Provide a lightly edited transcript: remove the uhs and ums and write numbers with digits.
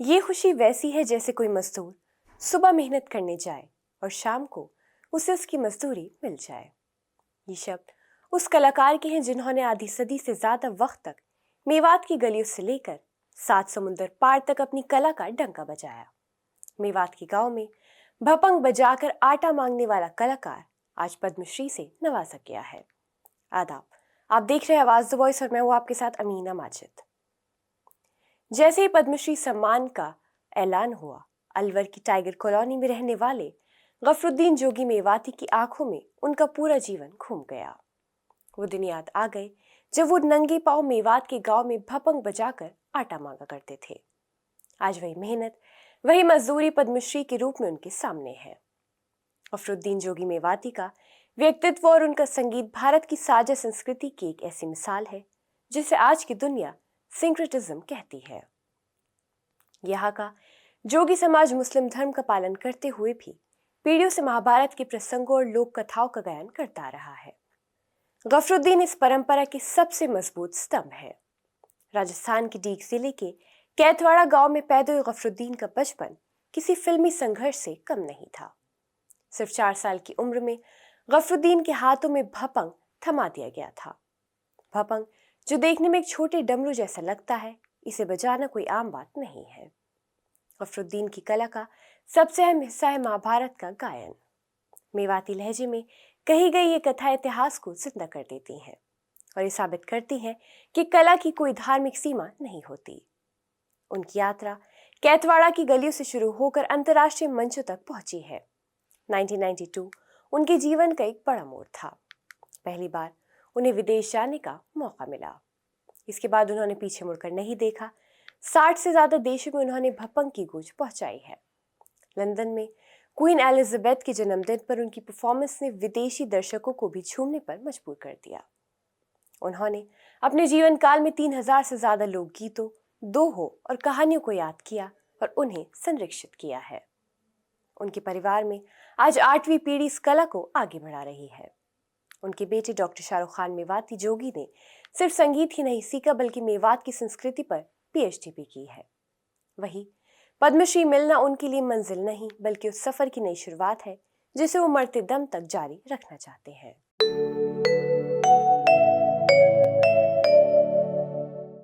ये खुशी वैसी है जैसे कोई मजदूर सुबह मेहनत करने जाए और शाम को उसे उसकी मजदूरी मिल जाए। ये शब्द उस कलाकार के हैं जिन्होंने आधी सदी से ज्यादा वक्त तक मेवात की गलियों से लेकर 7 समुंदर पार तक अपनी कला का डंका बजाया। मेवात के गांव में भपंग बजाकर आटा मांगने वाला कलाकार आज पद्मश्री से नवाजा गया है। आदाब, आप देख रहे हैं आवाज द वॉइस और मैं हूं आपके साथ अमीना माजिद। जैसे ही पद्मश्री सम्मान का ऐलान हुआ, अलवर की टाइगर कॉलोनी में रहने वाले गफरुद्दीन जोगी मेवाती की आंखों में उनका पूरा जीवन घूम गया। वो दिन याद आ गए जब वो नंगे पांव मेवात के गांव में भपंग बजाकर आटा मांगा करते थे। आज वही मेहनत, वही मजदूरी पद्मश्री के रूप में उनके सामने है। गफरुद्दीन जोगी मेवाती का व्यक्तित्व और उनका संगीत भारत की साझा संस्कृति की एक ऐसी मिसाल है जिसे आज की दुनिया सिंक्रेटिज्म कहती है। यहाँ का जोगी समाज मुस्लिम धर्म का पालन करते हुए भी पीढ़ियों से महाभारत के प्रसंगों और लोक कथाओं का गायन करता रहा है। गफरुद्दीन इस परंपरा के सबसे मजबूत स्तंभ है। राजस्थान के डीग जिले के कैथवाड़ा गांव में पैदा हुए गफरुद्दीन का बचपन किसी फिल्मी संघर्ष से कम नहीं था। सिर्फ 4 साल की उम्र में गफरुद्दीन के हाथों में भपंग थमा दिया गया था। भपंग, जो देखने में एक छोटे डमरू जैसा लगता है, इसे बजाना कोई आम बात नहीं है। गफरुद्दीन की कला का सबसे अहम हिस्सा है महाभारत का गायन। मेवाती लहजे में कही गई ये कथा इतिहास को जिंदा कर देती हैं और ये साबित करती हैं कि कला की कोई धार्मिक सीमा नहीं होती। उनकी यात्रा कैथवाड़ा की गलियों से शुरू होकर अंतर्राष्ट्रीय मंचों तक पहुंची है। 1992 उनके जीवन का एक बड़ा मोड़ था। पहली बार उन्हें विदेश जाने का मौका मिला। इसके बाद उन्होंने पीछे मुड़कर नहीं देखा। 60 से ज्यादा देशों में उन्होंने भपंग की गूंज पहुंचाई है। लंदन में क्वीन एलिजाबेथ के जन्मदिन पर उनकी परफॉर्मेंस ने विदेशी दर्शकों को भी झूमने पर मजबूर कर दिया। उन्होंने अपने जीवन काल में 3000 से ज्यादा लोकगीतों, दोहों और कहानियों को याद किया और उन्हें संरक्षित किया है। उनके परिवार में आज 8वीं पीढ़ी इस कला को आगे बढ़ा रही है। उनके बेटे डॉक्टर शाहरुख खान मेवाती जोगी ने सिर्फ संगीत ही नहीं सीखा बल्कि मेवात की संस्कृति पर पीएचडी भी की है। वही पद्मश्री मिलना उनके लिए मंजिल नहीं बल्कि उस सफर की नई शुरुआत है जिसे वो मरते दम तक जारी रखना चाहते हैं।